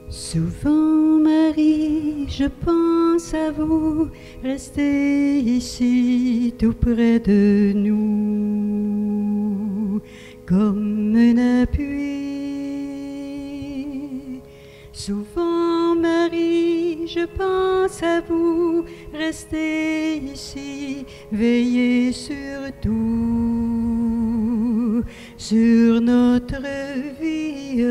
Souvent, Marie, je pense à vous, restez ici tout près de nous, comme un appui. Souvent, Marie, je pense à vous, restez ici, veillez surtout sur notre vie.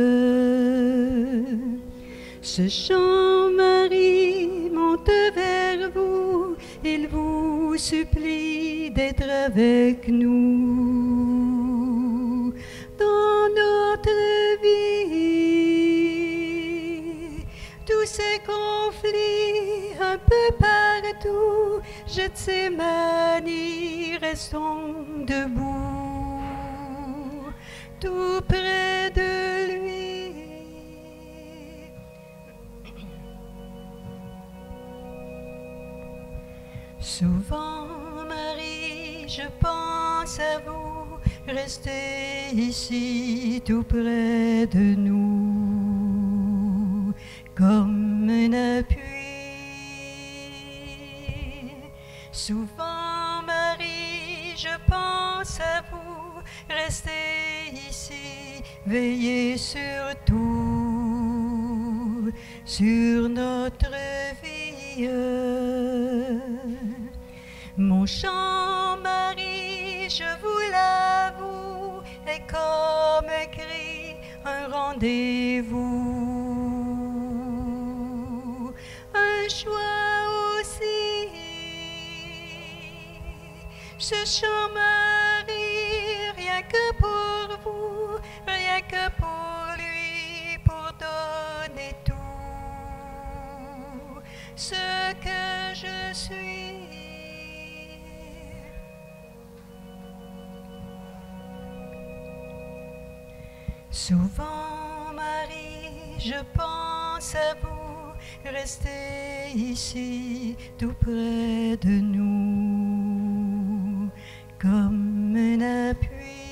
Ce chant, Marie, monte vers vous, il vous supplie d'être avec nous dans notre vie. Tous ces conflits un peu partout, Gethsémani, restons debout, tout près de lui. Souvent, Marie, je pense à vous, restez ici tout près de nous, comme un appui. Souvent, Marie, je pense à vous, restez ici, veillez surtout sur notre vie. Mon chant, Marie, je vous l'avoue, est comme un cri, un rendez-vous, un choix aussi. Ce chant, Marie, rien que pour vous, rien que pour lui, pour donner tout ce que je suis. Souvent, Marie, je pense à vous, restez ici, tout près de nous, comme un appui.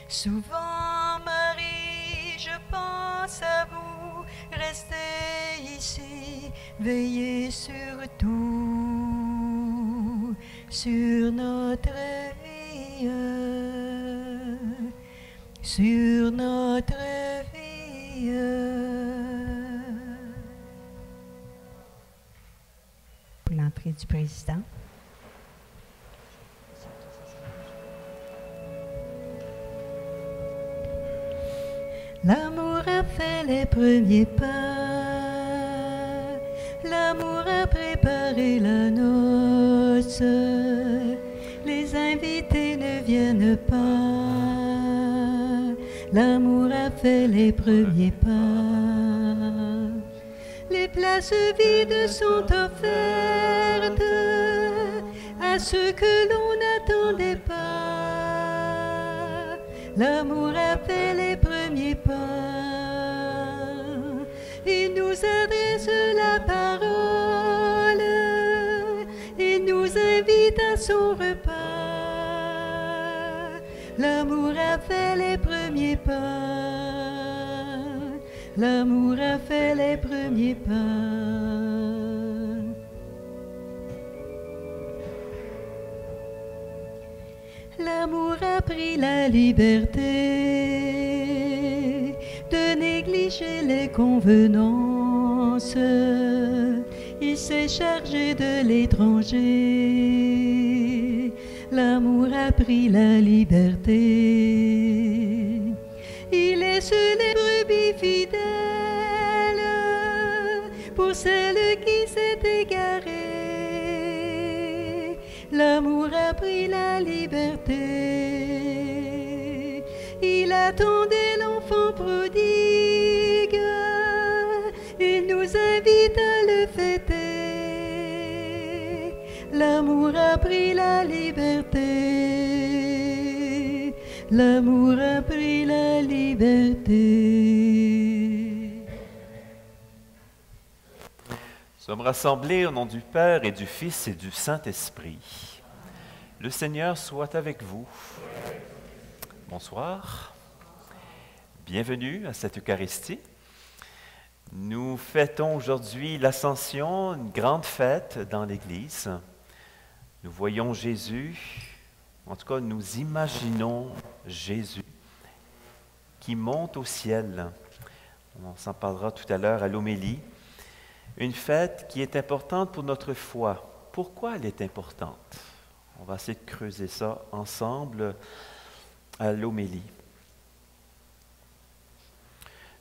Souvent, Marie, je pense à vous, restez ici, veillez surtout sur notre vie. Sur notre vie. Pour l'entrée du président. L'amour a fait les premiers pas, l'amour a préparé la noce, les invités ne viennent pas. L'amour a fait les premiers pas. Les places vides sont offertes à ceux que l'on n'attendait pas. L'amour a fait les premiers pas. Il nous adresse la parole. Il nous invite à son repas. L'amour a fait les premiers pas. L'amour a fait les premiers pas. L'amour a pris la liberté de négliger les convenances. Il s'est chargé de l'étranger. L'amour a pris la liberté. Il laisse les brebis fidèles pour celle qui s'est égarée. L'amour a pris la liberté. Il attendait l'enfant prodigue. Il nous invite à le fêter. L'amour a pris la liberté. L'amour a pris la liberté. Nous sommes rassemblés au nom du Père et du Fils et du Saint-Esprit. Le Seigneur soit avec vous. Bonsoir. Bienvenue à cette Eucharistie. Nous fêtons aujourd'hui l'Ascension, une grande fête dans l'Église. Nous voyons Jésus, en tout cas nous imaginons Jésus qui monte au ciel. On s'en parlera tout à l'heure à l'homélie. Une fête qui est importante pour notre foi. Pourquoi elle est importante? On va essayer de creuser ça ensemble à l'homélie.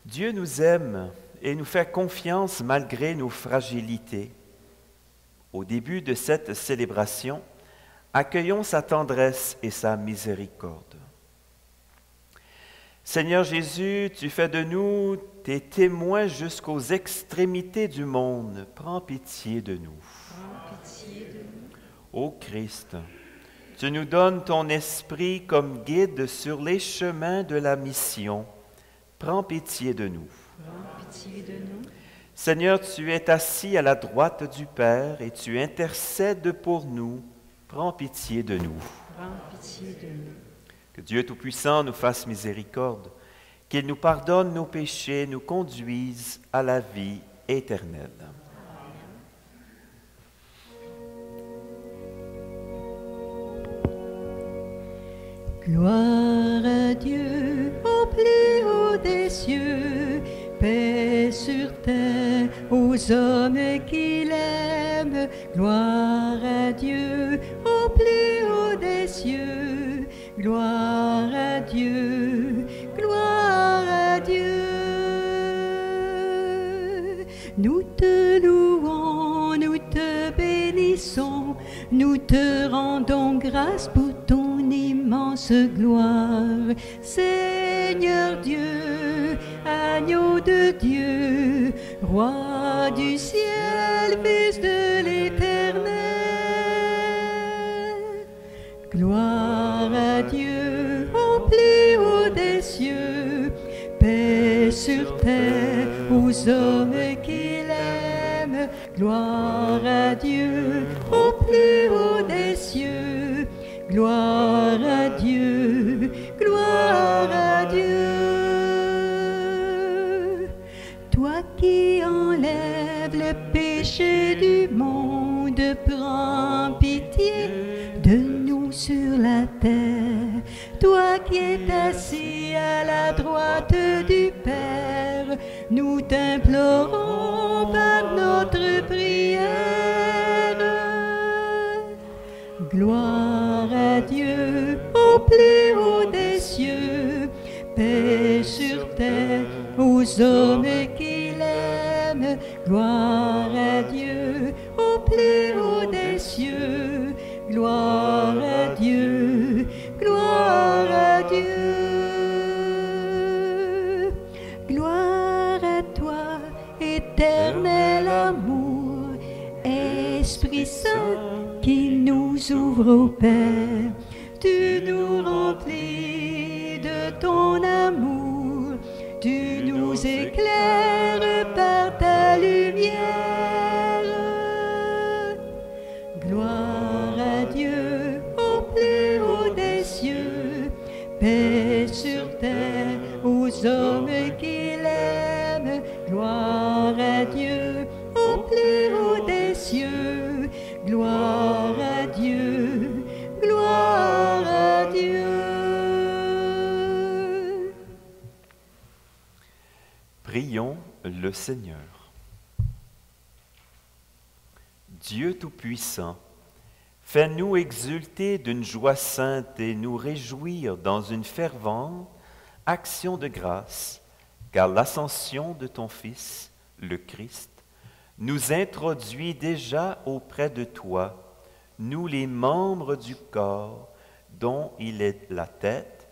Dieu nous aime et nous fait confiance malgré nos fragilités. Au début de cette célébration, accueillons sa tendresse et sa miséricorde. Seigneur Jésus, tu fais de nous tes témoins jusqu'aux extrémités du monde. Prends pitié de nous. Prends pitié de nous. Ô Christ, tu nous donnes ton esprit comme guide sur les chemins de la mission. Prends pitié de nous. Prends pitié de nous. Seigneur, tu es assis à la droite du Père et tu intercèdes pour nous. Prends pitié de nous. Prends pitié de nous. Que Dieu Tout-Puissant nous fasse miséricorde, qu'il nous pardonne nos péchés, nous conduise à la vie éternelle. Gloire à Dieu au plus haut des cieux, paix sur terre aux hommes qu'il aime. Gloire à Dieu au plus haut des cieux, gloire à Dieu, gloire à Dieu. Nous te louons, nous te bénissons, nous te rendons grâce pour ton immense gloire. Seigneur Dieu, agneau de Dieu, roi du ciel, fils de l'éternel. Gloire à Dieu au plus haut des cieux, paix sur terre aux hommes qu'il aime. Gloire à Dieu au plus haut des cieux, gloire à Dieu, gloire à Dieu. Toi qui enlèves le péché du monde, prends pitié de nous sur la terre. Toi qui es assis à la droite du Père, nous t'implorons par notre prière. Gloire à Dieu au plus haut des cieux, paix sur terre aux hommes qu'il aime. Gloire à Dieu au plus haut des cieux, gloire à Dieu, gloire à Dieu. Gloire à toi, éternel amour, Esprit Saint qui nous ouvre au Père. Tu nous remplis de ton amour, tu nous éclaires par ta lumière. Gloire à Dieu au plus haut des cieux, paix sur terre aux hommes qu'il aime. Gloire à Dieu au plus haut des cieux, gloire à Dieu, gloire à Dieu. Prions le Seigneur. Dieu Tout-Puissant, fais-nous exulter d'une joie sainte et nous réjouir dans une fervente action de grâce, car l'ascension de ton Fils, le Christ, nous introduit déjà auprès de toi, nous les membres du corps dont il est la tête,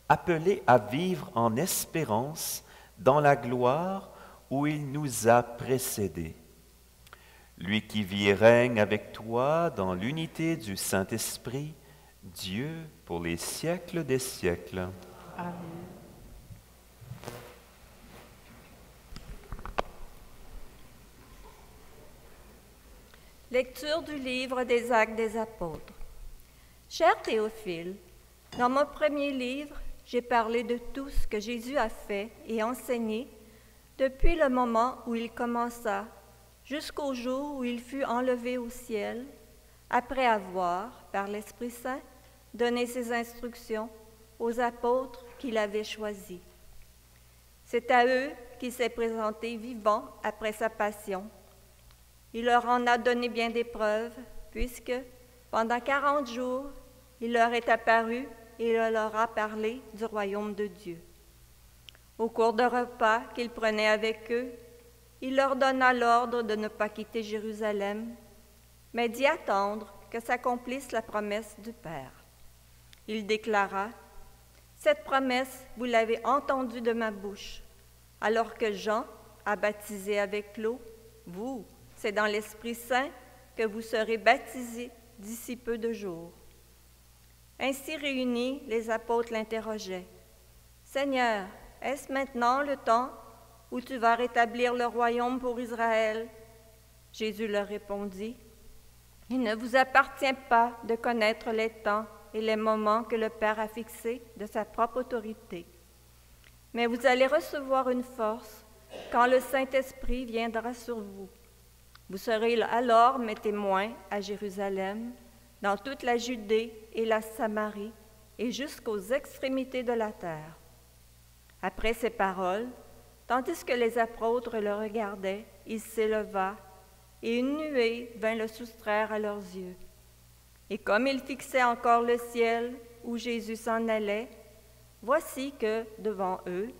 appelés à vivre en espérance dans la gloire où il nous a précédés. Lui qui vit et règne avec toi dans l'unité du Saint-Esprit, Dieu pour les siècles des siècles. Amen. Lecture du livre des Actes des Apôtres. Cher Théophile, dans mon premier livre, j'ai parlé de tout ce que Jésus a fait et enseigné depuis le moment où il commença jusqu'au jour où il fut enlevé au ciel, après avoir, par l'Esprit Saint, donné ses instructions aux apôtres qu'il avait choisis. C'est à eux qu'il s'est présenté vivant après sa passion. Il leur en a donné bien des preuves, puisque, pendant 40 jours, il leur est apparu et il leur a parlé du royaume de Dieu. Au cours d'un repas qu'il prenait avec eux, il leur donna l'ordre de ne pas quitter Jérusalem, mais d'y attendre que s'accomplisse la promesse du Père. Il déclara, « Cette promesse, vous l'avez entendue de ma bouche. Alors que Jean a baptisé avec l'eau, vous, c'est dans l'Esprit Saint que vous serez baptisés d'ici peu de jours. » Ainsi réunis, les apôtres l'interrogeaient. « Seigneur, est-ce maintenant le temps où tu vas rétablir le royaume pour Israël? » Jésus leur répondit, « Il ne vous appartient pas de connaître les temps et les moments que le Père a fixés de sa propre autorité. Mais vous allez recevoir une force quand le Saint-Esprit viendra sur vous. Vous serez alors mes témoins à Jérusalem, dans toute la Judée et la Samarie, et jusqu'aux extrémités de la terre. » Après ces paroles, tandis que les apôtres le regardaient, il s'éleva, et une nuée vint le soustraire à leurs yeux. Et comme ils fixaient encore le ciel où Jésus s'en allait, voici que, devant eux,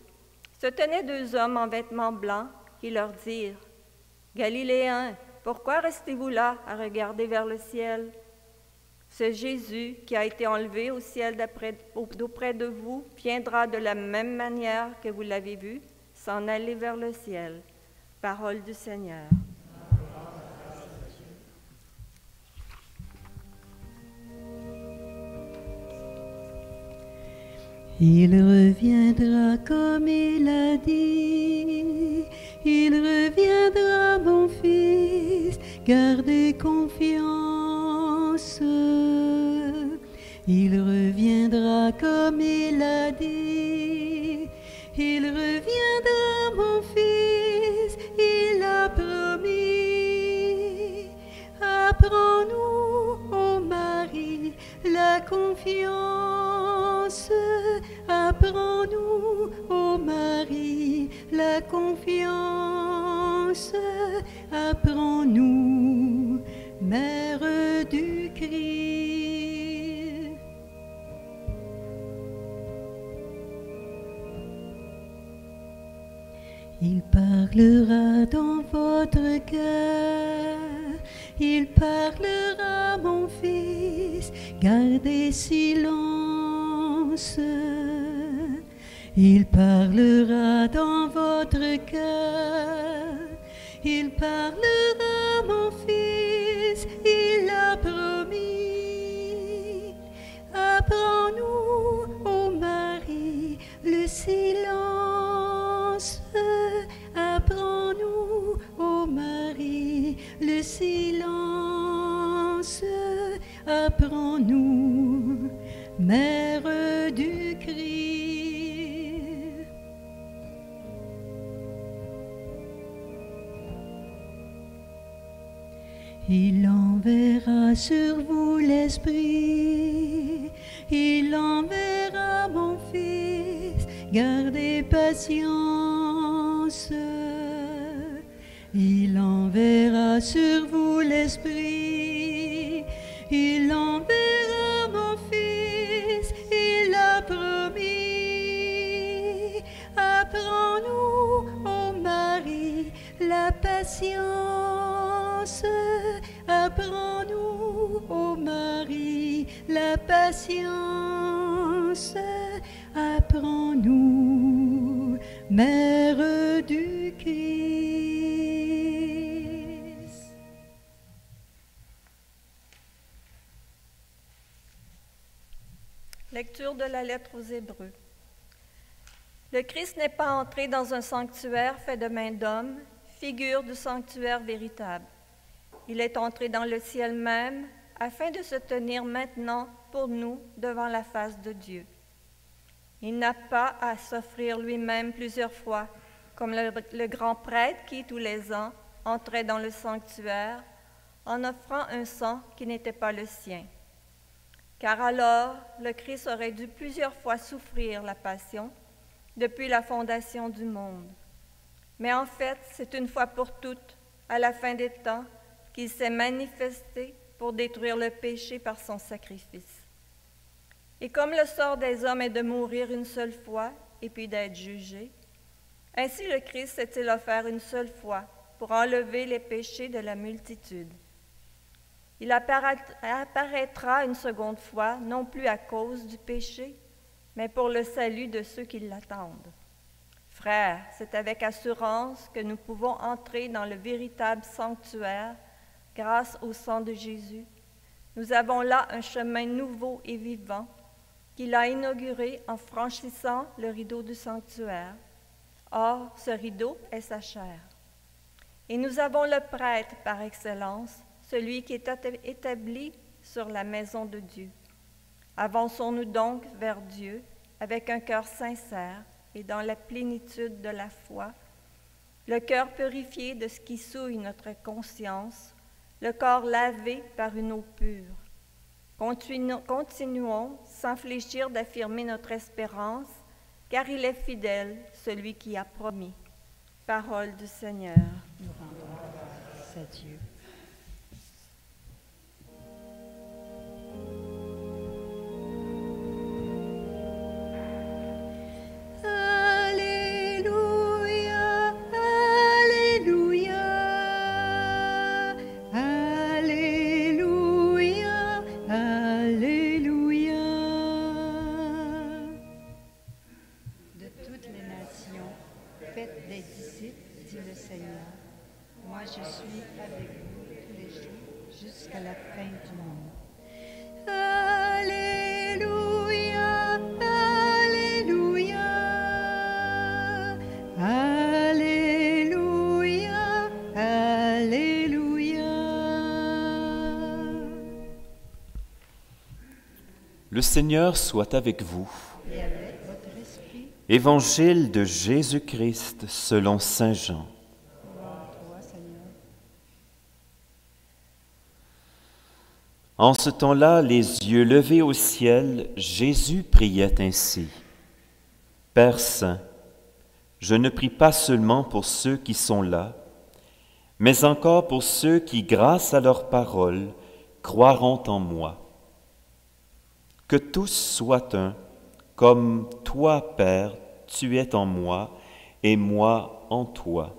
se tenaient 2 hommes en vêtements blancs qui leur dirent, « Galiléens, pourquoi restez-vous là à regarder vers le ciel? Ce Jésus qui a été enlevé au ciel d'auprès de vous viendra de la même manière que vous l'avez vu s'en aller vers le ciel. » Parole du Seigneur. Il reviendra comme il a dit, il reviendra mon fils, gardez confiance. Il reviendra comme il a dit, il reviendra mon fils, il a promis. Apprends-nous, ô Marie, la confiance. Apprends-nous, ô Marie, la confiance. Apprends-nous, Mère du Christ. Il parlera dans votre cœur, il parlera, mon fils, gardez silence. Il parlera dans votre cœur, il parlera, mon fils, il a promis. Apprends-nous, ô Marie, le silence. Apprends-nous, ô Marie, le silence. Apprends-nous, Mère du Christ. Il enverra sur vous l'Esprit, il enverra, mon fils, gardez patience. Il enverra sur vous l'Esprit, il enverra, mon fils, il a promis. Apprends-nous, ô Marie, la patience. Apprends-nous, ô Marie, la patience. Apprends-nous, Mère du Christ. Lecture de la lettre aux Hébreux. Le Christ n'est pas entré dans un sanctuaire fait de main d'homme, figure du sanctuaire véritable. Il est entré dans le ciel même, afin de se tenir maintenant pour nous devant la face de Dieu. Il n'a pas à s'offrir lui-même plusieurs fois, comme le grand prêtre qui, tous les ans, entrait dans le sanctuaire en offrant un sang qui n'était pas le sien. Car alors, le Christ aurait dû plusieurs fois souffrir la passion depuis la fondation du monde. Mais en fait, c'est une fois pour toutes, à la fin des temps, qu'il s'est manifesté pour détruire le péché par son sacrifice. Et comme le sort des hommes est de mourir une seule fois et puis d'être jugé, ainsi le Christ s'est-il offert une seule fois pour enlever les péchés de la multitude. Il apparaîtra une seconde fois, non plus à cause du péché, mais pour le salut de ceux qui l'attendent. Frères, c'est avec assurance que nous pouvons entrer dans le véritable sanctuaire grâce au sang de Jésus. Nous avons là un chemin nouveau et vivant qu'il a inauguré en franchissant le rideau du sanctuaire. Or, ce rideau est sa chair. Et nous avons le prêtre par excellence, celui qui est établi sur la maison de Dieu. Avançons-nous donc vers Dieu avec un cœur sincère et dans la plénitude de la foi, le cœur purifié de ce qui souille notre conscience, le corps lavé par une eau pure. Continuons sans fléchir d'affirmer notre espérance, car il est fidèle, celui qui a promis. Parole du Seigneur. Nous rendons grâce à Dieu. Alléluia, Alléluia, Alléluia, Alléluia. De toutes les nations, faites des disciples, dit le Seigneur. Moi, je suis avec vous tous les jours jusqu'à la fin du monde. Alléluia, Alléluia, Alléluia, Alléluia. Le Seigneur soit avec vous. Et avec votre esprit, Évangile de Jésus-Christ selon Saint Jean. gloire à toi, Seigneur. En ce temps-là, les yeux levés au ciel, Jésus priait ainsi. Père Saint, je ne prie pas seulement pour ceux qui sont là, mais encore pour ceux qui, grâce à leur parole, croiront en moi. Que tous soient un, comme toi, Père, tu es en moi et moi en toi.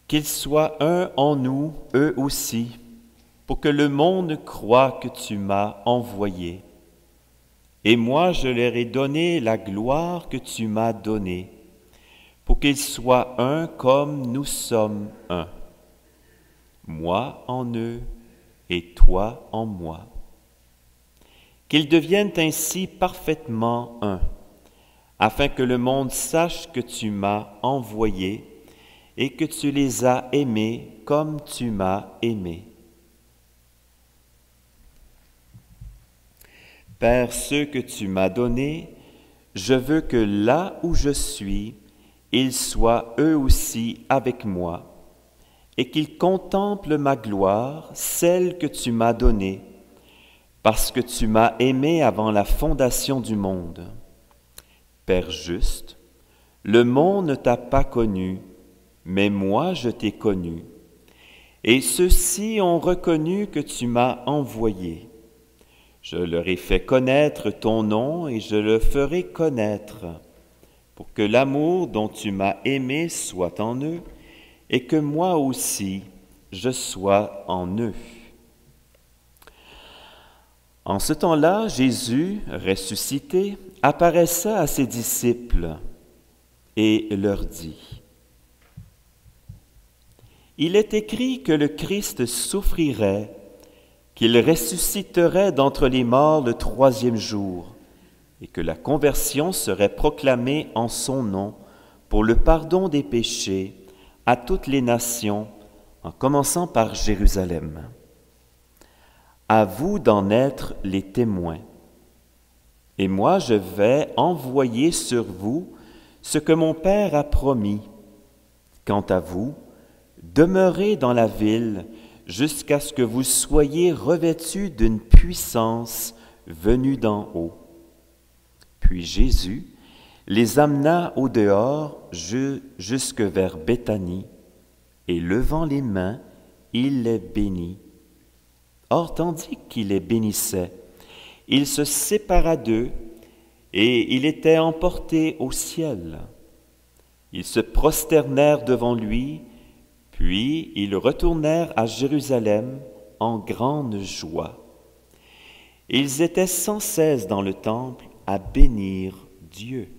Qu'ils soient un en nous, eux aussi, pour que le monde croie que tu m'as envoyé. Et moi, je leur ai donné la gloire que tu m'as donnée, pour qu'ils soient un comme nous sommes un. Moi en eux et toi en moi. Qu'ils deviennent ainsi parfaitement un, afin que le monde sache que tu m'as envoyé et que tu les as aimés comme tu m'as aimé. Père, ceux que tu m'as donnés, je veux que là où je suis, ils soient eux aussi avec moi, et qu'ils contemplent ma gloire, celle que tu m'as donnée, parce que tu m'as aimé avant la fondation du monde. Père juste, le monde ne t'a pas connu, mais moi je t'ai connu, et ceux-ci ont reconnu que tu m'as envoyé. Je leur ai fait connaître ton nom et je le ferai connaître, pour que l'amour dont tu m'as aimé soit en eux, et que moi aussi je sois en eux. En ce temps-là, Jésus, ressuscité, apparaissait à ses disciples et leur dit: Il est écrit que le Christ souffrirait, qu'il ressusciterait d'entre les morts le troisième jour, et que la conversion serait proclamée en son nom pour le pardon des péchés à toutes les nations, en commençant par Jérusalem. À vous d'en être les témoins. et moi je vais envoyer sur vous ce que mon Père a promis. Quant à vous, demeurez dans la ville jusqu'à ce que vous soyez revêtus d'une puissance venue d'en haut. » Puis Jésus les amena au dehors jusque vers Béthanie, et levant les mains, il les bénit. Or, tandis qu'il les bénissait, il se sépara d'eux, et il était emporté au ciel. Ils se prosternèrent devant lui, puis ils retournèrent à Jérusalem en grande joie. Ils étaient sans cesse dans le temple à bénir Dieu.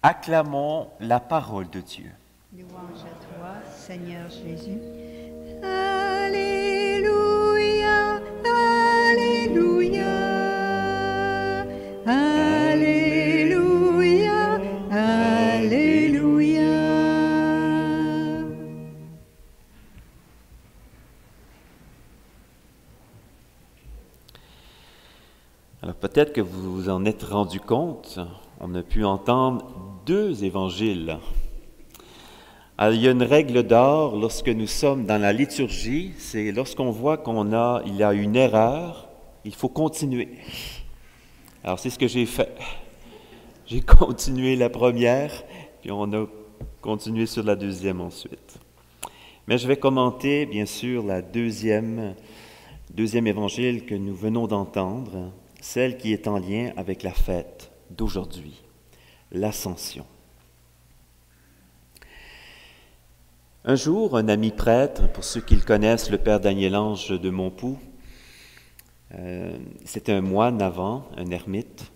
Acclamons la parole de Dieu. Louange à toi, Seigneur Jésus. Alléluia, Alléluia, Alléluia, Alléluia. Alors peut-être que vous vous en êtes rendu compte, on a pu entendre 2 évangiles. Alors, il y a une règle d'or lorsque nous sommes dans la liturgie, c'est lorsqu'on voit il y a une erreur, il faut continuer. Alors c'est ce que j'ai fait. J'ai continué la première, puis on a continué sur la deuxième ensuite. Mais je vais commenter bien sûr la deuxième évangile que nous venons d'entendre, celle qui est en lien avec la fête d'aujourd'hui, l'Ascension. Un jour, un ami prêtre, pour ceux qui le connaissent, le père Daniel-Ange de Montpoux, c'était un moine avant, un ermite,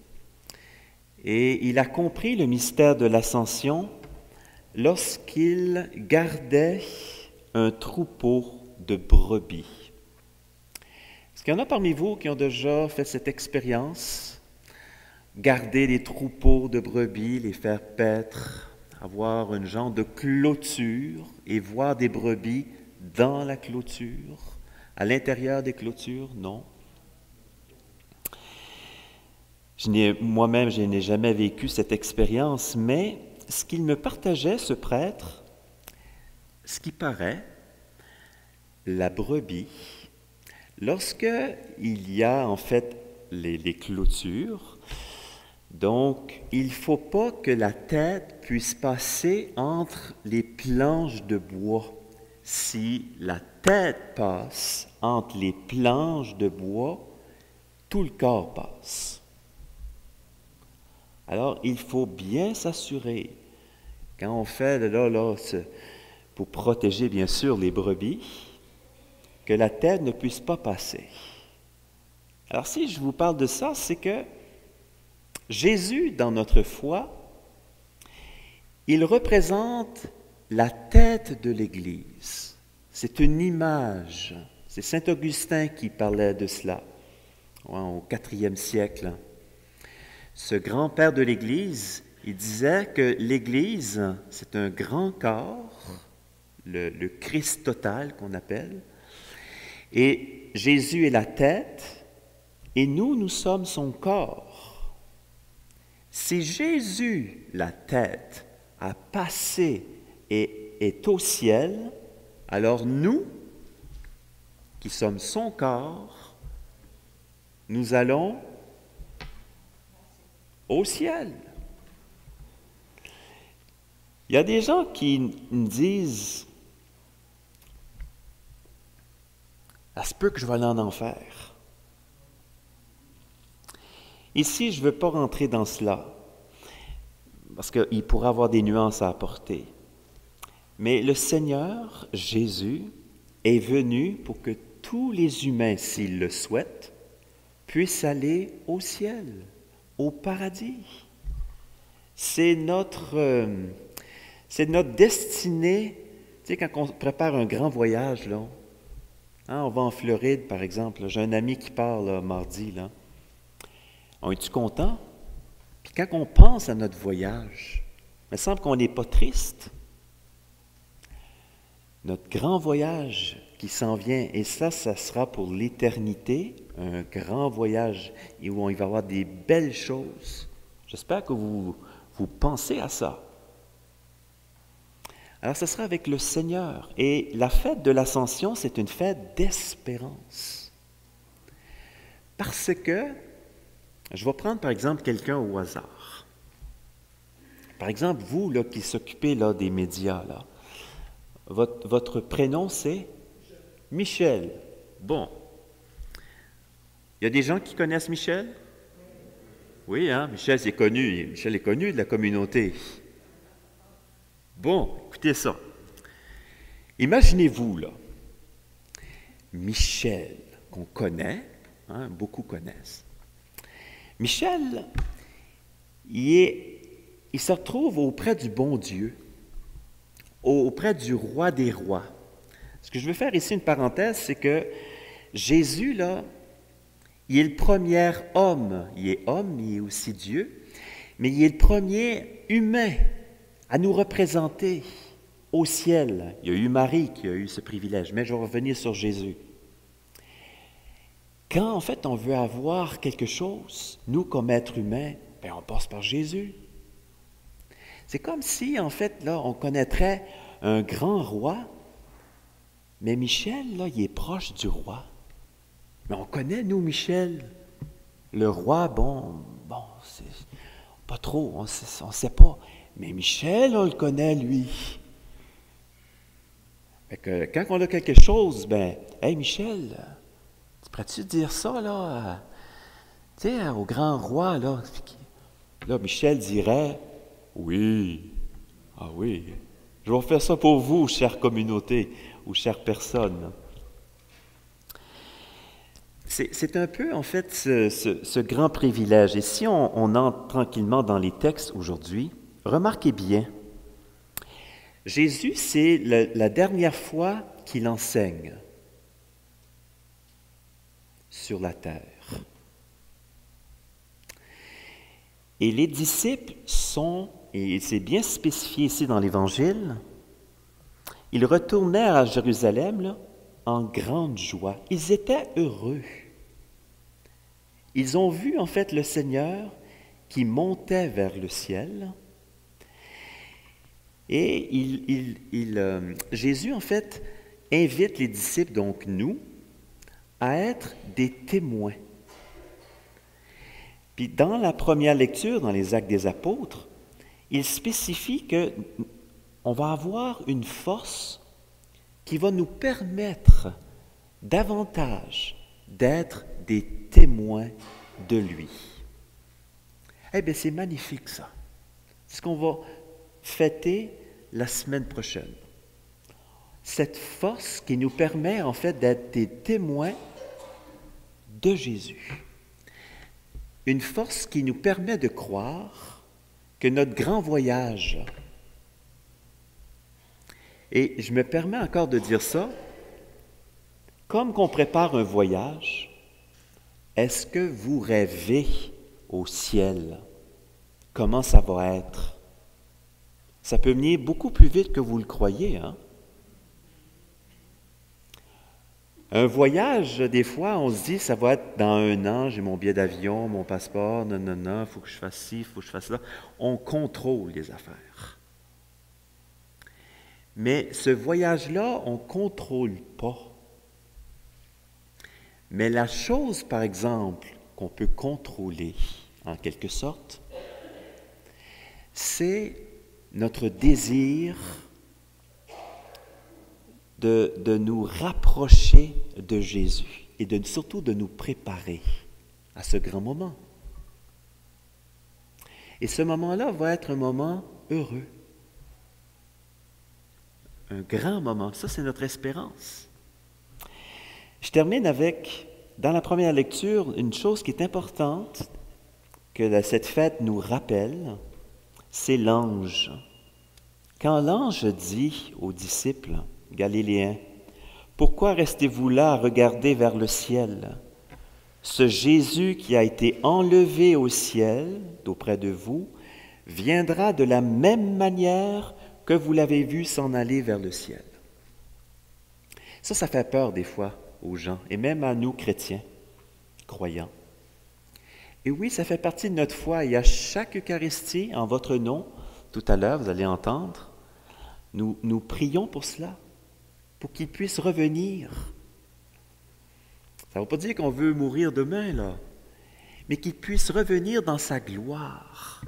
et il a compris le mystère de l'Ascension lorsqu'il gardait un troupeau de brebis. Est-ce qu'il y en a parmi vous qui ont déjà fait cette expérience? Garder des troupeaux de brebis, les faire paître, avoir un genre de clôture et voir des brebis dans la clôture, à l'intérieur des clôtures? Non. Moi-même, je n'ai jamais vécu cette expérience, mais ce qu'il me partageait, ce prêtre, ce qui paraît, la brebis, lorsque il y a en fait les clôtures, donc il ne faut pas que la tête puisse passer entre les planches de bois. Si la tête passe entre les planches de bois, tout le corps passe. Alors, il faut bien s'assurer, quand on fait pour protéger bien sûr les brebis, que la tête ne puisse pas passer. Alors, si je vous parle de ça, c'est que Jésus, dans notre foi, il représente la tête de l'Église. C'est une image. C'est saint Augustin qui parlait de cela au IVe siècle. Ce grand-père de l'Église, il disait que l'Église, c'est un grand corps, le Christ total qu'on appelle, et Jésus est la tête, et nous sommes son corps. Si Jésus, la tête, a passé et est au ciel, alors nous, qui sommes son corps, nous allons au ciel. Il y a des gens qui me disent « Ça se peut que je vais aller en enfer ». Ici, je ne veux pas rentrer dans cela, parce qu'il pourrait avoir des nuances à apporter. Mais le Seigneur, Jésus, est venu pour que tous les humains, s'ils le souhaitent, puissent aller au ciel, au paradis. C'est notre destinée. Tu sais, quand on prépare un grand voyage, là, on va en Floride, par exemple. J'ai un ami qui part là, mardi. Là. On est-tu content? Puis quand on pense à notre voyage, il me semble qu'on n'est pas triste. Notre grand voyage, qui s'en vient. Et ça sera pour l'éternité, un grand voyage où il va y avoir des belles choses. J'espère que vous pensez à ça. Alors, ce sera avec le Seigneur. Et la fête de l'Ascension, c'est une fête d'espérance. Parce que, je vais prendre par exemple quelqu'un au hasard. Par exemple, vous là, qui s'occupez là, des médias, là, votre prénom c'est Michel. Bon. Il y a des gens qui connaissent Michel? Oui, hein? Michel est connu. Michel est connu de la communauté. Bon, écoutez ça. Imaginez-vous, là, Michel, qu'on connaît, hein, beaucoup connaissent. Michel, il se retrouve auprès du bon Dieu, auprès du roi des rois. Ce que je veux faire ici, une parenthèse, c'est que Jésus, là, il est le premier homme. Il est homme, il est aussi Dieu, mais il est le premier humain à nous représenter au ciel. Il y a eu Marie qui a eu ce privilège, mais je vais revenir sur Jésus. Quand, en fait, on veut avoir quelque chose, nous, comme êtres humains, bien, on passe par Jésus. C'est comme si, en fait, là, on connaîtrait un grand roi, mais Michel, là, il est proche du roi. Mais on connaît, nous, Michel. Le roi, bon, c'est pas trop, on sait pas. Mais Michel, on le connaît, lui. Fait que quand on a quelque chose, ben, hey Michel, tu pourrais-tu dire ça, là, tu sais, au grand roi, là? Là, Michel dirait, oui, ah oui, je vais faire ça pour vous, chère communauté, ou chère personne. C'est un peu, en fait, ce grand privilège. Et si on entre tranquillement dans les textes aujourd'hui, remarquez bien, Jésus, c'est la dernière fois qu'il enseigne sur la terre. Et les disciples sont, et c'est bien spécifié ici dans l'Évangile, ils retournèrent à Jérusalem là, en grande joie. Ils étaient heureux. Ils ont vu en fait le Seigneur qui montait vers le ciel. Et Jésus, en fait, invite les disciples, donc nous, à être des témoins. Puis dans la première lecture, dans les Actes des Apôtres, il spécifie qu'on va avoir une force qui va nous permettre davantage d'être des témoins de lui. Eh bien, c'est magnifique ça. C'est ce qu'on va fêter la semaine prochaine. Cette force qui nous permet en fait d'être des témoins de Jésus. Une force qui nous permet de croire que notre grand voyage, et je me permets encore de dire ça, comme qu'on prépare un voyage, est-ce que vous rêvez au ciel? Comment ça va être? Ça peut venir beaucoup plus vite que vous le croyez, hein? Un voyage, des fois, on se dit, ça va être dans 1 an, j'ai mon billet d'avion, mon passeport, non, il faut que je fasse ci, il faut que je fasse ça. On contrôle les affaires. Mais ce voyage-là, on ne contrôle pas. Mais la chose, par exemple, qu'on peut contrôler, en quelque sorte, c'est notre désir de nous rapprocher de Jésus et surtout de nous préparer à ce grand moment. Et ce moment-là va être un moment heureux. Un grand moment. Ça, c'est notre espérance. Je termine avec, dans la première lecture, une chose qui est importante que cette fête nous rappelle, c'est l'ange. Quand l'ange dit aux disciples galiléens, « Pourquoi restez-vous là à regarder vers le ciel? Ce Jésus qui a été enlevé au ciel d'auprès de vous viendra de la même manière que vous l'avez vu s'en aller vers le ciel. » Ça fait peur des fois aux gens, et même à nous chrétiens, croyants. Et oui, ça fait partie de notre foi, et à chaque Eucharistie, en votre nom, tout à l'heure, vous allez entendre, nous prions pour cela, pour qu'il puisse revenir. Ça ne veut pas dire qu'on veut mourir demain, là, mais qu'il puisse revenir dans sa gloire,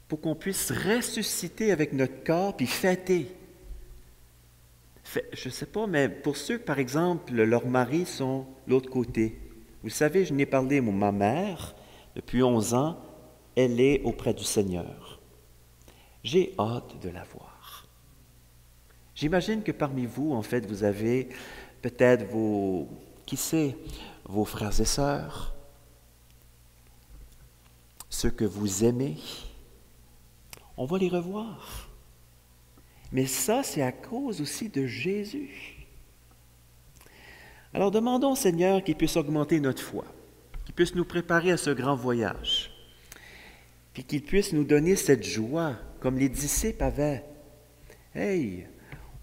pour qu'on puisse ressusciter avec notre corps, puis fêter. Je ne sais pas, mais pour ceux, par exemple, leurs maris sont de l'autre côté. Vous savez, je n'ai parlé, ma mère, depuis 11 ans, elle est auprès du Seigneur. J'ai hâte de la voir. J'imagine que parmi vous, en fait, vous avez peut-être vos frères et sœurs, ceux que vous aimez. On va les revoir. Mais ça, c'est à cause aussi de Jésus. Alors demandons au Seigneur qu'il puisse augmenter notre foi, qu'il puisse nous préparer à ce grand voyage, puis qu'il puisse nous donner cette joie, comme les disciples avaient. Hey,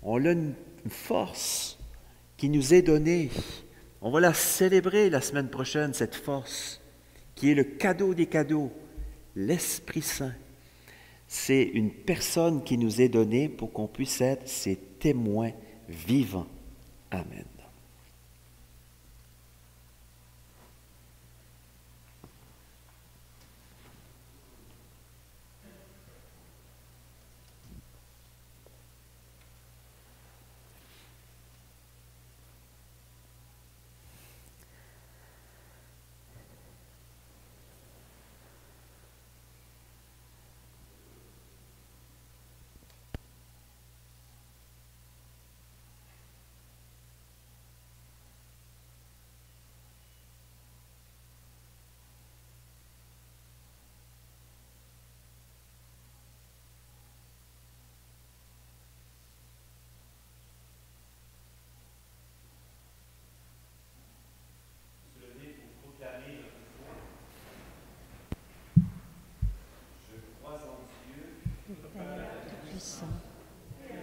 on a une force qui nous est donnée. On va la célébrer la semaine prochaine, cette force, qui est le cadeau des cadeaux, l'Esprit Saint. C'est une personne qui nous est donnée pour qu'on puisse être ses témoins vivants. Amen.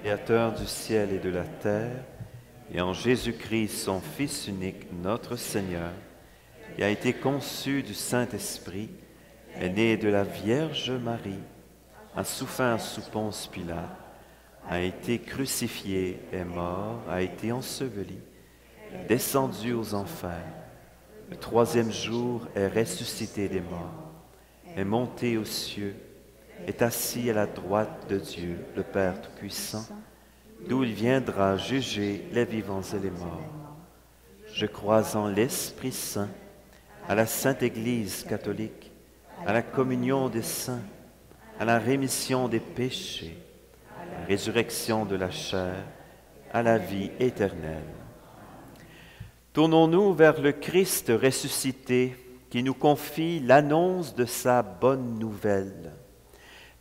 Créateur du ciel et de la terre, et en Jésus-Christ, son Fils unique, notre Seigneur, qui a été conçu du Saint-Esprit, est né de la Vierge Marie, a souffert sous Ponce Pilate, a été crucifié, est mort, a été enseveli, est descendu aux enfers. Le troisième jour est ressuscité des morts, est monté aux cieux, est assis à la droite de Dieu, le Père Tout-Puissant, d'où il viendra juger les vivants et les morts. Je crois en l'Esprit Saint, à la Sainte Église catholique, à la communion des saints, à la rémission des péchés, à la résurrection de la chair, à la vie éternelle. Tournons-nous vers le Christ ressuscité qui nous confie l'annonce de sa bonne nouvelle.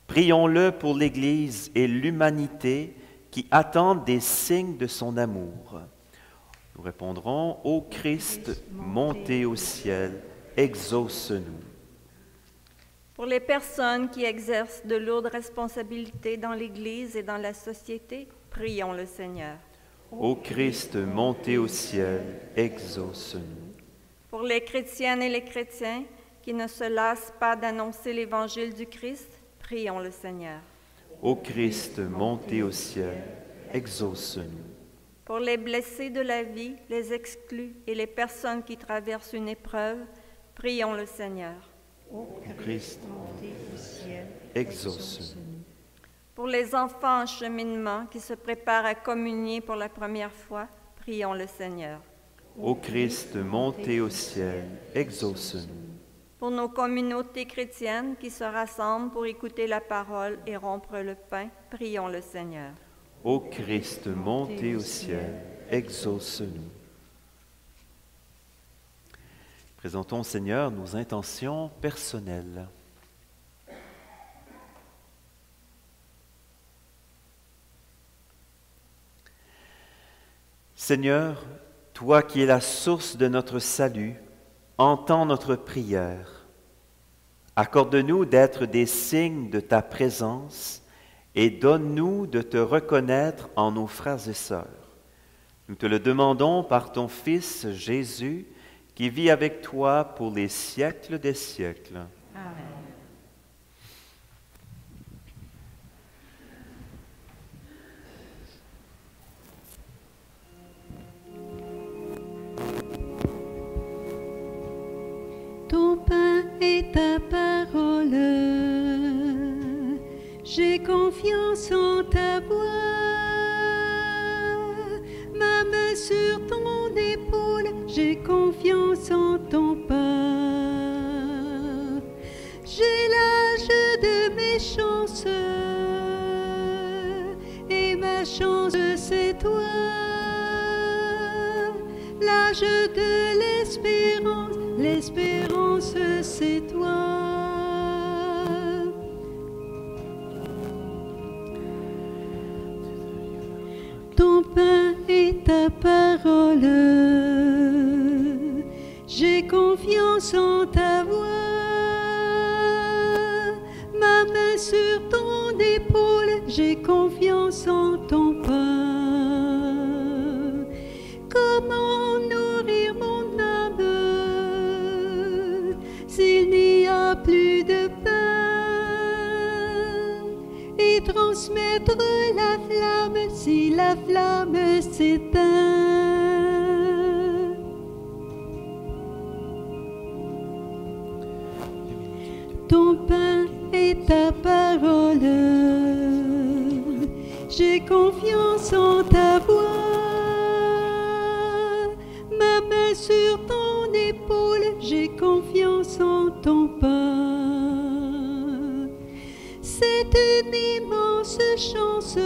Prions-le pour l'Église et l'humanité qui attendent des signes de son amour. Nous répondrons, ô Christ, montez au ciel, exauce-nous. Pour les personnes qui exercent de lourdes responsabilités dans l'Église et dans la société, prions le Seigneur. Ô Christ, montez au ciel, exauce-nous. Pour les chrétiennes et les chrétiens qui ne se lassent pas d'annoncer l'Évangile du Christ, prions le Seigneur. Ô Christ, montez au ciel, exauce-nous. Pour les blessés de la vie, les exclus et les personnes qui traversent une épreuve, prions le Seigneur. Ô Christ, montez au ciel, exauce-nous. Pour les enfants en cheminement qui se préparent à communier pour la première fois, prions le Seigneur. Ô Christ, montez au ciel, exauce-nous. Pour nos communautés chrétiennes qui se rassemblent pour écouter la parole et rompre le pain, prions le Seigneur. Ô Christ, montez au ciel, exauce-nous. Présentons au Seigneur nos intentions personnelles. Seigneur, toi qui es la source de notre salut, entends notre prière. Accorde-nous d'être des signes de ta présence et donne-nous de te reconnaître en nos frères et sœurs. Nous te le demandons par ton Fils Jésus, qui vit avec toi pour les siècles des siècles. Amen. Ton pain et ta parole, j'ai confiance en ta voix. Ma main sur ton épaule, j'ai confiance en ton pas. J'ai l'âge de mes chances, et ma chance c'est toi. L'âge de l'espérance, l'espérance c'est toi. Ton pain et ta parole, j'ai confiance en ta voix. Ma main sur ton épaule, j'ai confiance en ton pas. Comment nourrir mon âme s'il n'y a plus de pain, et transmettre la flamme si la flamme s'éteint. Ton pain et ta parole, j'ai confiance en ta voix. Ma main sur ton épaule, j'ai confiance en ton pas. C'est une immense chance,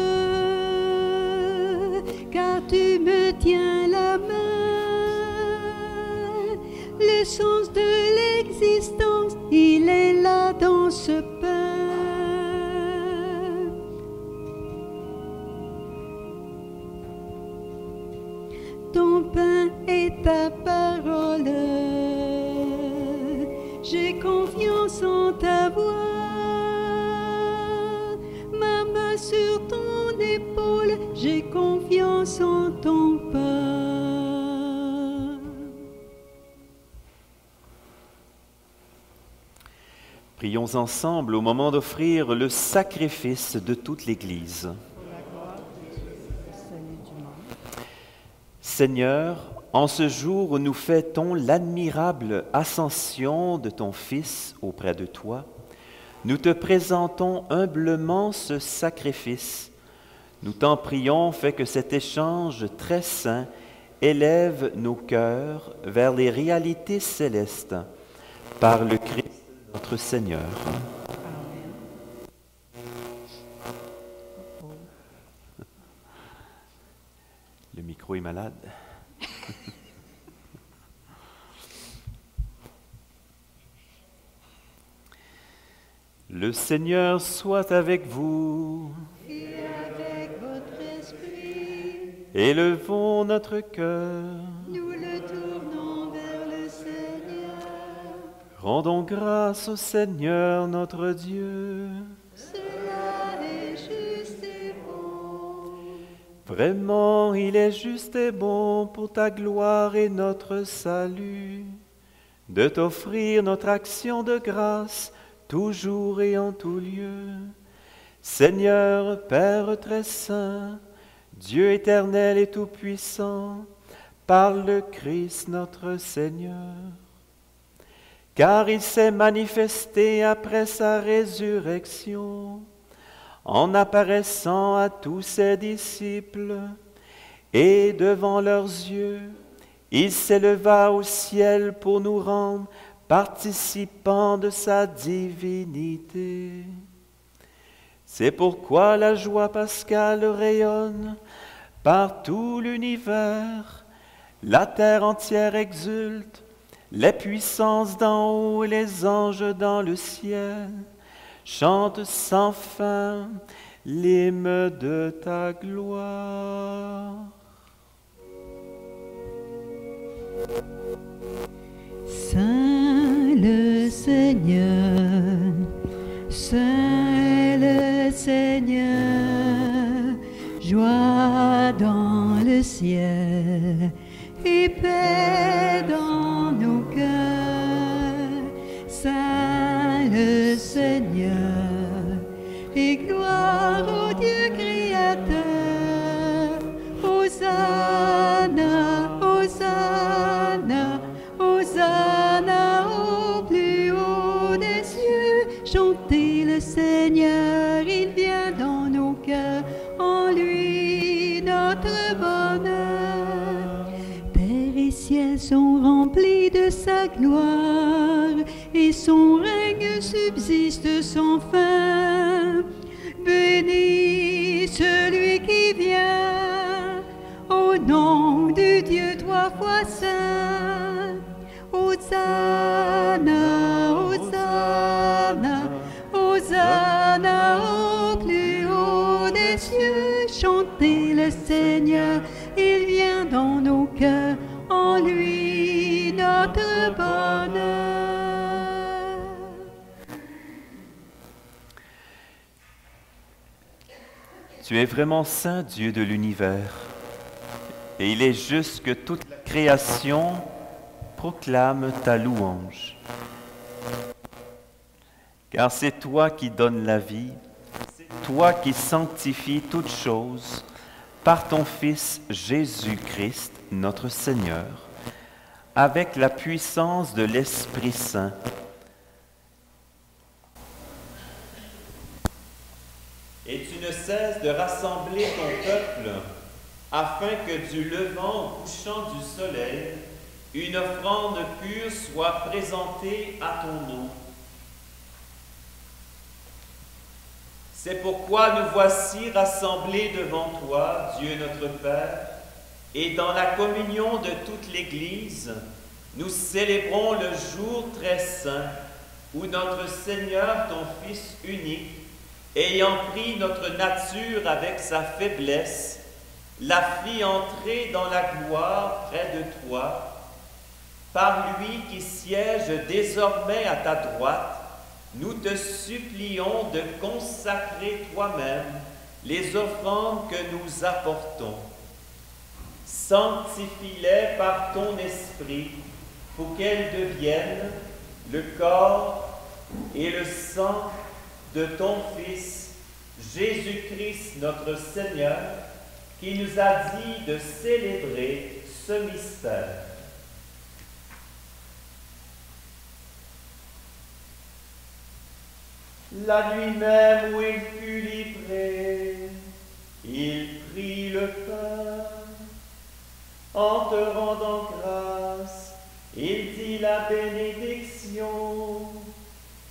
car tu me tiens la main. Le sens de l'existence, il est là dans ce pain. Ton pain et ta parole, j'ai confiance en ta voix. Ma main sur ton épaule, j'ai confiance en ton pas. Prions ensemble au moment d'offrir le sacrifice de toute l'Église. Seigneur, en ce jour où nous fêtons l'admirable ascension de ton Fils auprès de toi, nous te présentons humblement ce sacrifice. Nous t'en prions, fais que cet échange très saint élève nos cœurs vers les réalités célestes, par le Christ notre Seigneur. Le micro est malade. Le Seigneur soit avec vous. Et avec votre esprit, Élevons notre cœur. nous le tournons vers le Seigneur. Rendons grâce au Seigneur notre Dieu. Cela est juste et bon. Vraiment, il est juste et bon pour ta gloire et notre salut, de t'offrir notre action de grâce toujours et en tout lieu. Seigneur, Père très saint, Dieu éternel et tout-puissant, par le Christ notre Seigneur. Car il s'est manifesté après sa résurrection, en apparaissant à tous ses disciples, et devant leurs yeux, il s'éleva au ciel pour nous rendre participants de sa divinité. C'est pourquoi la joie pascale rayonne par tout l'univers, la terre entière exulte, les puissances d'en haut et les anges dans le ciel chantent sans fin l'hymne de ta gloire. Saint le Seigneur, Saint le Seigneur, joie dans le ciel. Hosanna au plus haut des cieux, chantez le Seigneur, il vient dans nos cœurs, en lui notre bonheur. Terre et ciel sont remplis de sa gloire, et son règne subsiste sans fin. Béni celui qui vient, au nom du Dieu trois fois saint. Hosanna, Hosanna, Hosanna au plus haut des cieux. Chantez le Seigneur, il vient dans nos cœurs, en lui notre bonheur. Tu es vraiment saint, Dieu de l'univers, et il est juste que toute la création proclame ta louange. Car c'est toi qui donnes la vie, c'est toi qui sanctifies toutes choses par ton Fils Jésus-Christ, notre Seigneur, avec la puissance de l'Esprit Saint. Et tu ne cesses de rassembler ton peuple, afin que du levant au couchant du soleil, une offrande pure soit présentée à ton nom. C'est pourquoi nous voici rassemblés devant toi, Dieu notre Père, et dans la communion de toute l'Église, nous célébrons le jour très saint où notre Seigneur, ton Fils unique, ayant pris notre nature avec sa faiblesse, l'a fit entrer dans la gloire près de toi, par lui qui siège désormais à ta droite. Nous te supplions de consacrer toi-même les offrandes que nous apportons. Sanctifie-les par ton esprit pour qu'elles deviennent le corps et le sang de ton Fils, Jésus-Christ notre Seigneur, qui nous a dit de célébrer ce mystère. La nuit même où il fut livré, il prit le pain. En te rendant grâce, il dit la bénédiction.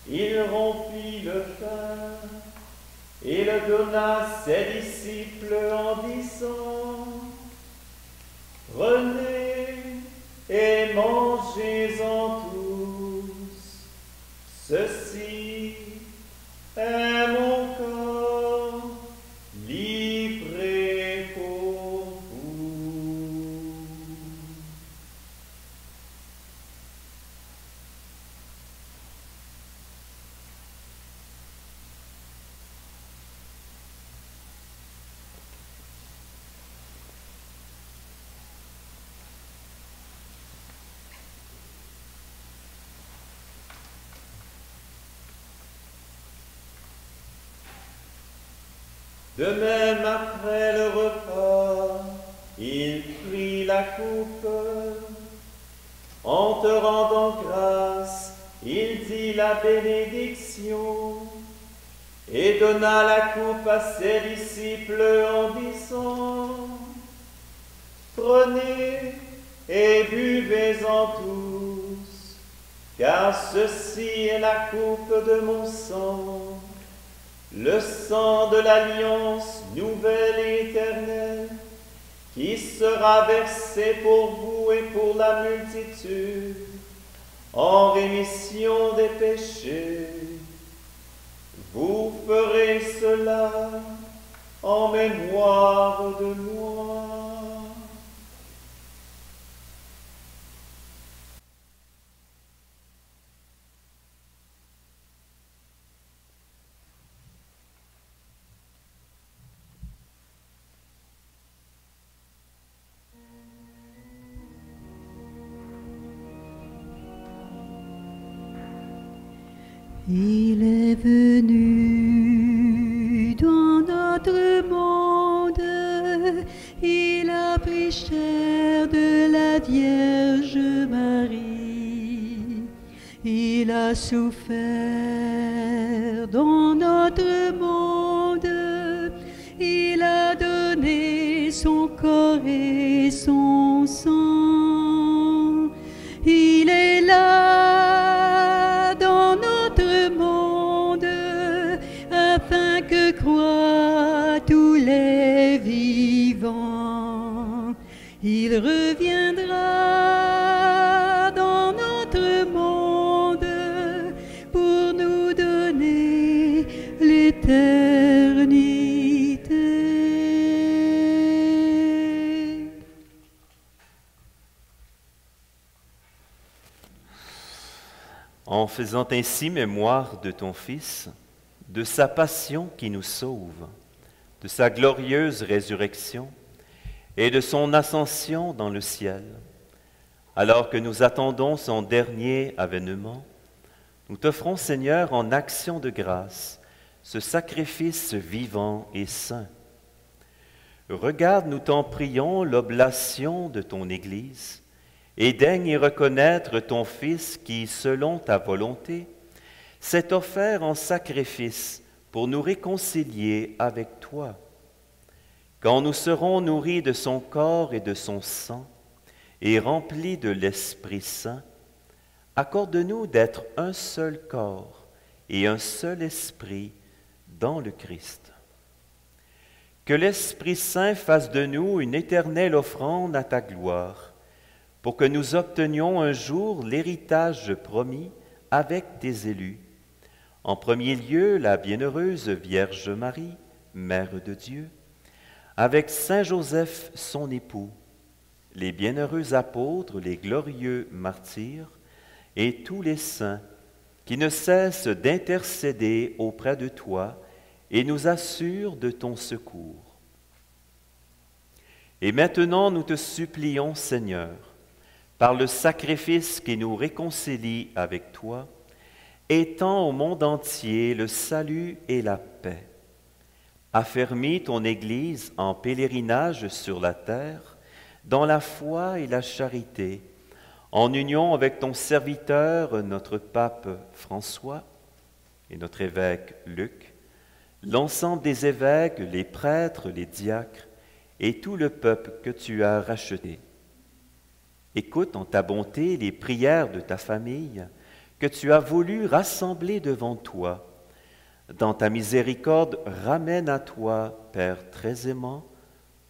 Il rompit le pain et le donna à ses disciples en disant: Prenez et mangez-en tous. Ceci est mon corps livré pour vous. De même, après le repas, il prit la coupe. En te rendant grâce, il dit la bénédiction et donna la coupe à ses disciples en disant: Prenez et buvez-en tous, car ceci est la coupe de mon sang, le sang de l'alliance nouvelle et éternelle, qui sera versé pour vous et pour la multitude, en rémission des péchés. Vous ferez cela en mémoire de moi. Il est venu dans notre monde, il a pris chair de la Vierge Marie. il a souffert dans notre monde, il a donné son corps et son sang. Il est là dans notre monde, afin que croient tous les vivants. Il reviendra dans notre monde pour nous donner l'éternité. En faisant ainsi mémoire de ton Fils, de sa passion qui nous sauve, de sa glorieuse résurrection et de son ascension dans le ciel, alors que nous attendons son dernier avènement, nous t'offrons, Seigneur, en action de grâce, ce sacrifice vivant et saint. Regarde, nous t'en prions, l'oblation de ton Église, et daigne y reconnaître ton Fils qui, selon ta volonté, s'est offert en sacrifice pour nous réconcilier avec toi. Quand nous serons nourris de son corps et de son sang, et remplis de l'Esprit Saint, accorde-nous d'être un seul corps et un seul esprit dans le Christ. Que l'Esprit Saint fasse de nous une éternelle offrande à ta gloire, pour que nous obtenions un jour l'héritage promis avec tes élus. En premier lieu, la bienheureuse Vierge Marie, Mère de Dieu, avec Saint Joseph, son époux, les bienheureux apôtres, les glorieux martyrs, et tous les saints qui ne cessent d'intercéder auprès de toi et nous assurent de ton secours. Et maintenant, nous te supplions, Seigneur, par le sacrifice qui nous réconcilie avec toi, étends au monde entier le salut et la paix. Affermis ton Église en pèlerinage sur la terre, dans la foi et la charité, en union avec ton serviteur, notre pape François, et notre évêque Luc, l'ensemble des évêques, les prêtres, les diacres, et tout le peuple que tu as racheté. Écoute en ta bonté les prières de ta famille que tu as voulu rassembler devant toi. Dans ta miséricorde, ramène à toi, Père très aimant,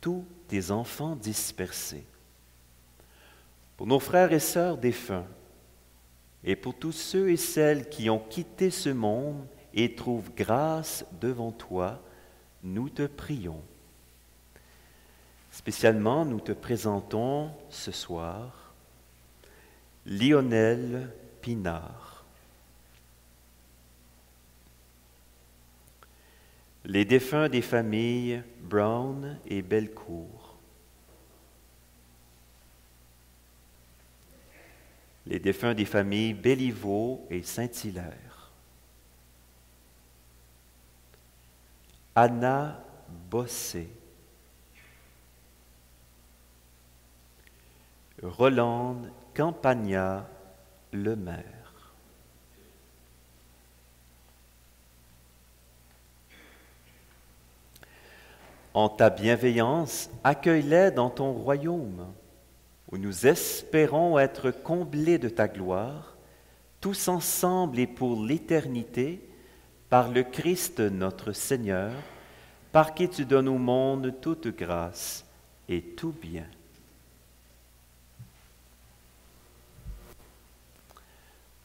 tous tes enfants dispersés. Pour nos frères et sœurs défunts, et pour tous ceux et celles qui ont quitté ce monde et trouvent grâce devant toi, nous te prions. Spécialement, nous te présentons ce soir Lionel Pinard, les défunts des familles Brown et Belcourt, les défunts des familles Béliveau et Saint-Hilaire, Anna Bossé, Rolande Campagna Lemaire, en ta bienveillance, accueille-les dans ton royaume, où nous espérons être comblés de ta gloire, tous ensemble et pour l'éternité, par le Christ notre Seigneur, par qui tu donnes au monde toute grâce et tout bien.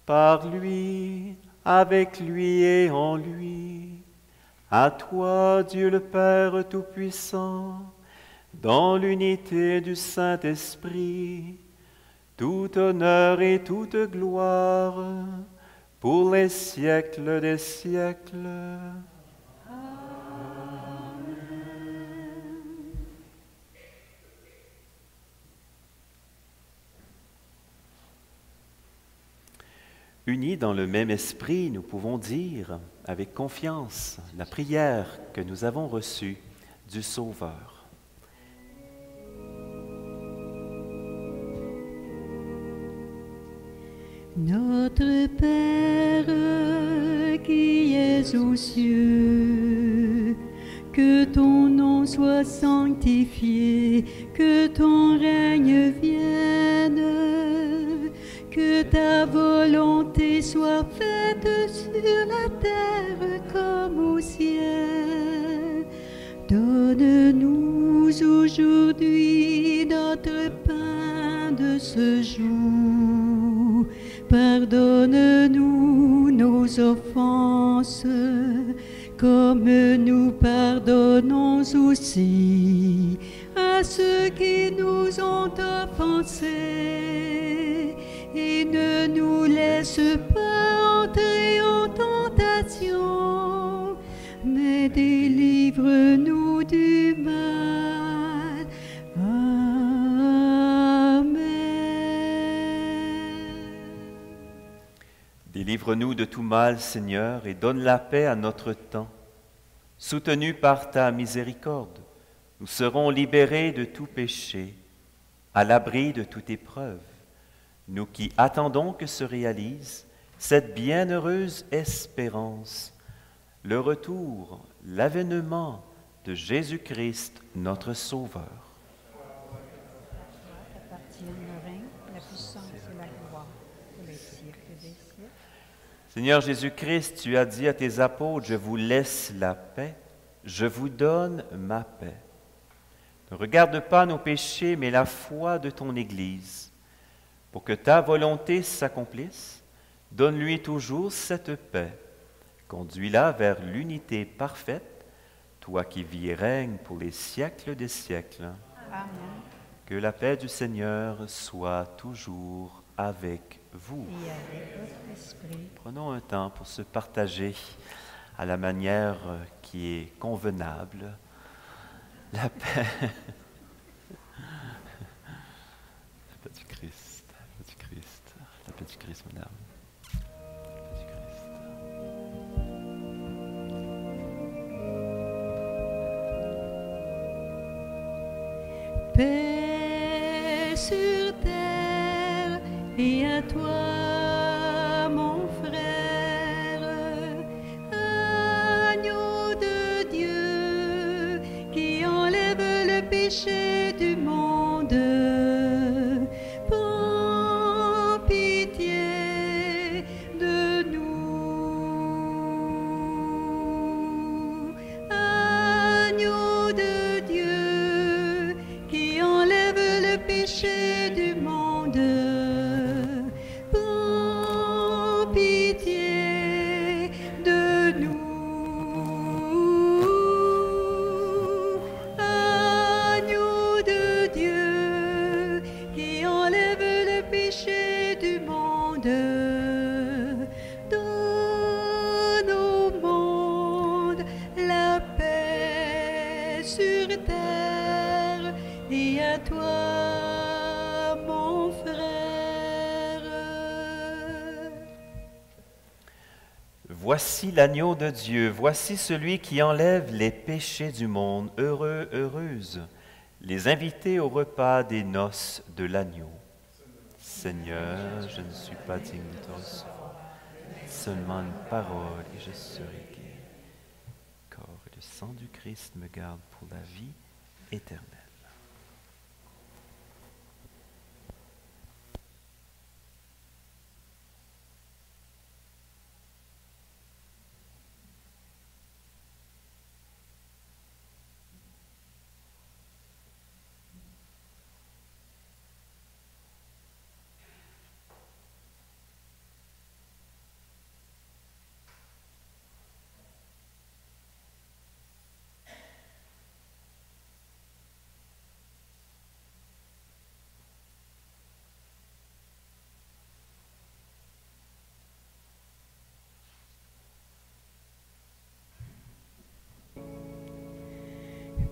Par lui, avec lui et en lui, à toi, Dieu le Père Tout-Puissant, dans l'unité du Saint-Esprit, tout honneur et toute gloire, pour les siècles des siècles. Unis dans le même esprit, nous pouvons dire avec confiance la prière que nous avons reçue du Sauveur. Notre Père qui es aux cieux, que ton nom soit sanctifié, que ton règne vienne, que ta volonté soit faite sur la terre comme au ciel. Donne-nous aujourd'hui notre pain de ce jour. Pardonne-nous nos offenses, comme nous pardonnons aussi à ceux qui nous ont offensés. Et ne nous laisse pas entrer en tentation, mais délivre-nous du mal. Amen. Délivre-nous de tout mal, Seigneur, et donne la paix à notre temps. Soutenus par ta miséricorde, nous serons libérés de tout péché, à l'abri de toute épreuve. Nous qui attendons que se réalise cette bienheureuse espérance, le retour, l'avènement de Jésus-Christ, notre Sauveur. Appartient le règne, la puissance et la gloire pour les siècles des siècles. Seigneur Jésus-Christ, tu as dit à tes apôtres, je vous laisse la paix, je vous donne ma paix. Ne regarde pas nos péchés, mais la foi de ton Église. Pour que ta volonté s'accomplisse, donne-lui toujours cette paix. Conduis-la vers l'unité parfaite, toi qui vis et règnes pour les siècles des siècles. Amen. Que la paix du Seigneur soit toujours avec vous. Et avec votre esprit. Prenons un temps pour se partager à la manière qui est convenable. La paix. La paix du Christ. La paix du Christ. La paix du Christ, madame. La paix du Christ. Paix sur terre et à toi, mon frère, agneau de Dieu qui enlève le péché du monde. Prends pitié de nous, agneau de Dieu qui enlève le péché du monde. Prends pitié de nous, agneau de Dieu qui enlève le péché du monde. Donne au monde la paix sur terre et à toi, mon frère. Voici l'agneau de Dieu, voici celui qui enlève les péchés du monde. Heureux, heureuse, les invités au repas des noces de l'agneau. Seigneur, je ne suis pas digne de te recevoir. Seulement une parole et je serai guéri. Le corps et le sang du Christ me gardent pour la vie éternelle.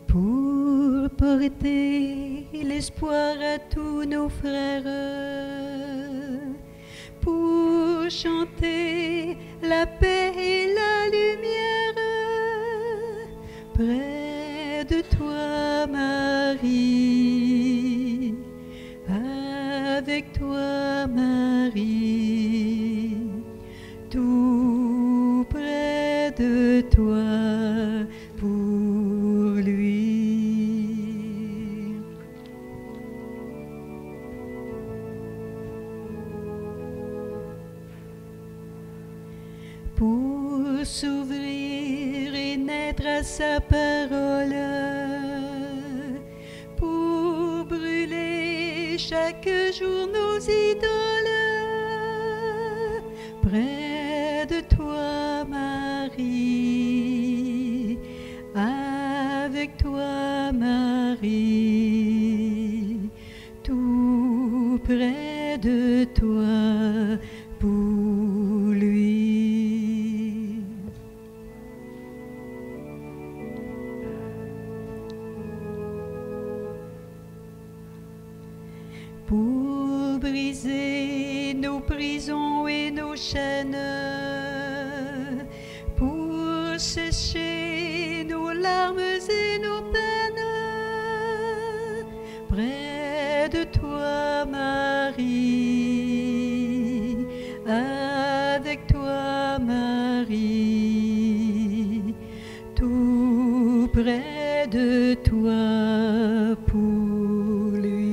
Pour porter l'espoir à tous nos frères, pour chanter la paix et la lumière, près de toi, Marie, avec toi, Marie. toi pour lui. Pour s'ouvrir et naître à sa parole, pour brûler chaque jour nos idoles, près de toi Marie, avec toi Marie, tout près de toi pour lui. Pour briser nos prisons et nos chaînes, pour sécher nos larmes et nos peines, près de toi Marie, avec toi Marie, tout près de toi pour lui.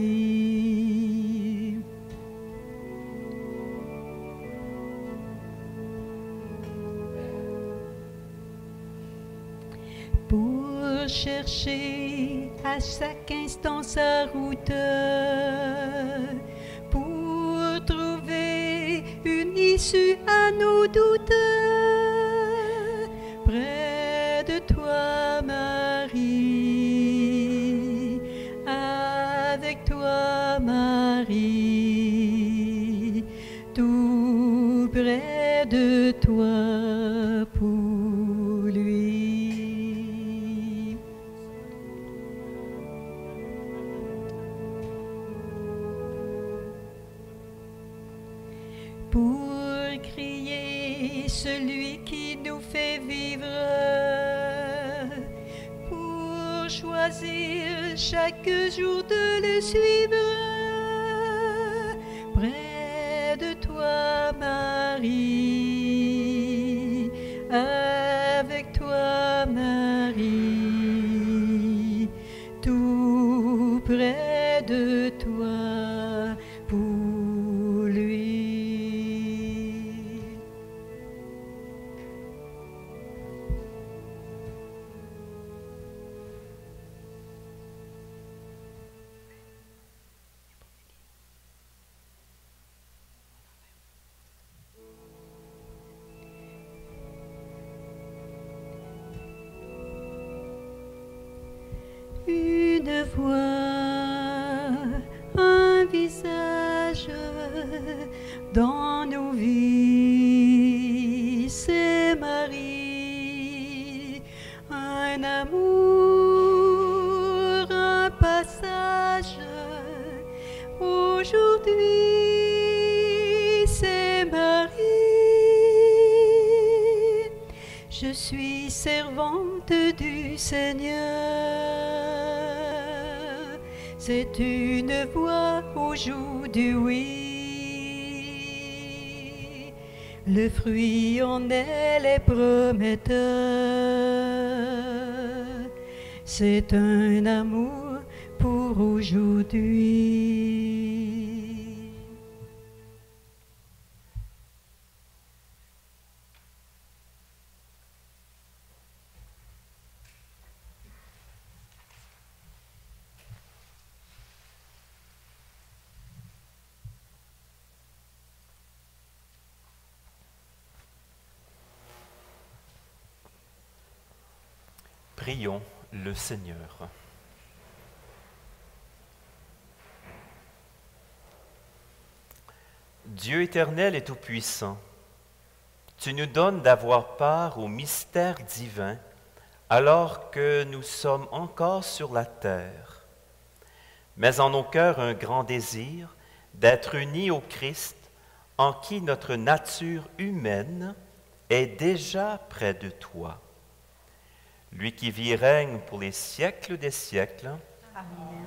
Pour chercher à chaque instant sa route, pour trouver une issue à nos doutes, près de toi Marie, avec toi Marie, tout près de toi pour lui. Pour crier celui qui nous fait vivre, pour choisir chaque jour de le suivre, près de toi Marie, avec toi Marie, tout près de toi pour lui. Une voix, un visage dans nos vies, c'est Marie, un amour, un passage. Aujourd'hui, c'est Marie. Je suis servante du Seigneur. C'est une voix aujourd'hui. Le fruit en elle est prometteur. C'est un amour pour aujourd'hui. Prions le Seigneur. Dieu éternel et tout-puissant, tu nous donnes d'avoir part au mystère divin alors que nous sommes encore sur la terre. Mets en nos cœurs un grand désir d'être unis au Christ en qui notre nature humaine est déjà près de toi. Lui qui vit et règne pour les siècles des siècles. Amen.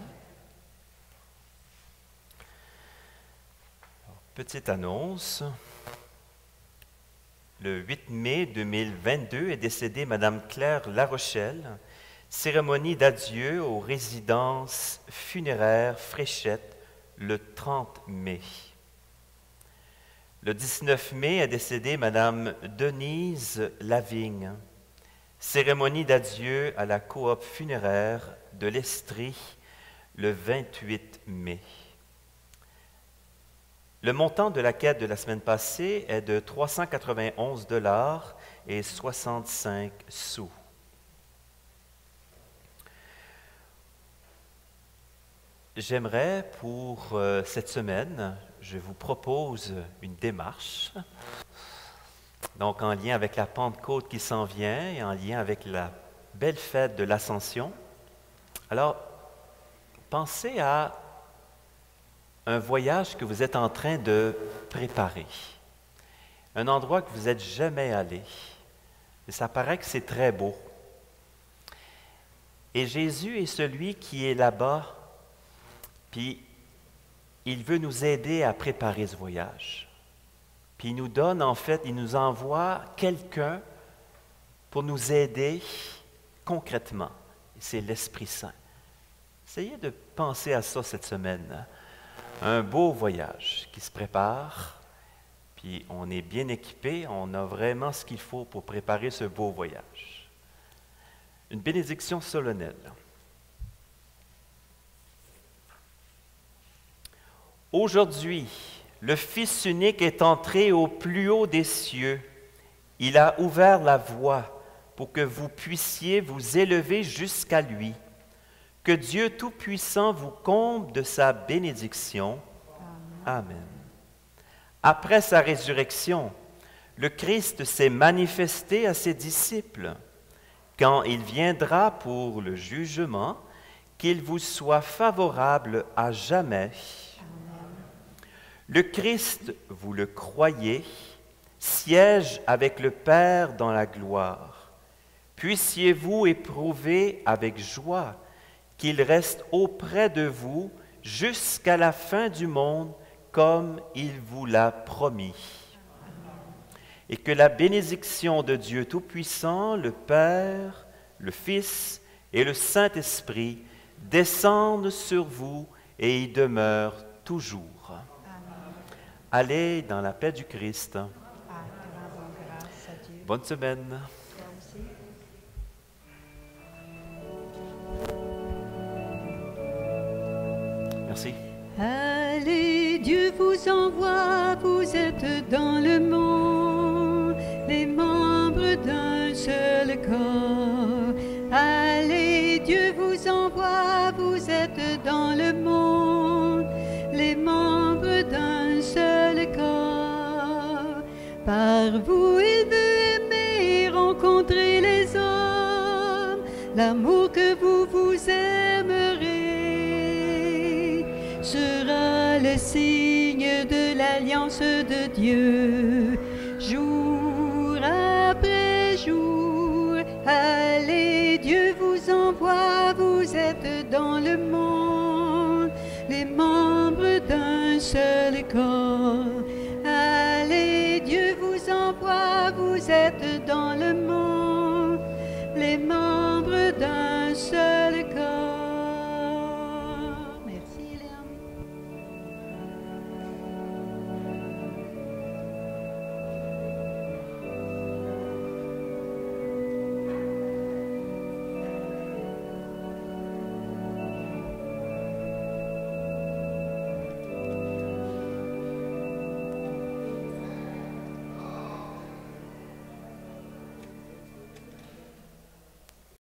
Petite annonce. Le 8 mai 2022 est décédée Madame Claire Larochelle, cérémonie d'adieu aux résidences funéraires Fréchette le 30 mai. Le 19 mai est décédée Madame Denise Lavigne, cérémonie d'adieu à la coop funéraire de l'Estrie le 28 mai. Le montant de la quête de la semaine passée est de 391,65 $. J'aimerais pour cette semaine, je vous propose une démarche, donc en lien avec la Pentecôte qui s'en vient et en lien avec la belle fête de l'Ascension. Alors, pensez à un voyage que vous êtes en train de préparer, un endroit que vous n'êtes jamais allé. Et ça paraît que c'est très beau. Et Jésus est celui qui est là-bas, puis il veut nous aider à préparer ce voyage. Puis il nous donne, en fait, il nous envoie quelqu'un pour nous aider concrètement. C'est l'Esprit Saint. Essayez de penser à ça cette semaine. Un beau voyage qui se prépare, puis on est bien équipé, on a vraiment ce qu'il faut pour préparer ce beau voyage. Une bénédiction solennelle. Aujourd'hui, le Fils unique est entré au plus haut des cieux. Il a ouvert la voie pour que vous puissiez vous élever jusqu'à lui. Que Dieu Tout-Puissant vous comble de sa bénédiction. Amen. Après sa résurrection, le Christ s'est manifesté à ses disciples. Quand il viendra pour le jugement, qu'il vous soit favorable à jamais. Le Christ, vous le croyez, siège avec le Père dans la gloire. Puissiez-vous éprouver avec joie qu'il reste auprès de vous jusqu'à la fin du monde, comme il vous l'a promis. Et que la bénédiction de Dieu Tout-Puissant, le Père, le Fils et le Saint-Esprit descendent sur vous et y demeurent toujours. Amen. Allez dans la paix du Christ. Bonne semaine. Merci. Allez, Dieu vous envoie, vous êtes dans le monde, les membres d'un seul corps. Allez, Dieu vous envoie, vous êtes dans le monde, les membres d'un seul corps. Par vous, il veut aimer, rencontrer les hommes, l'amour que vous aimerez sera le signe de l'alliance de Dieu, jour après jour. Allez, Dieu vous envoie, vous êtes dans le monde, les membres d'un seul corps. Allez, Dieu vous envoie, vous êtes dans le monde.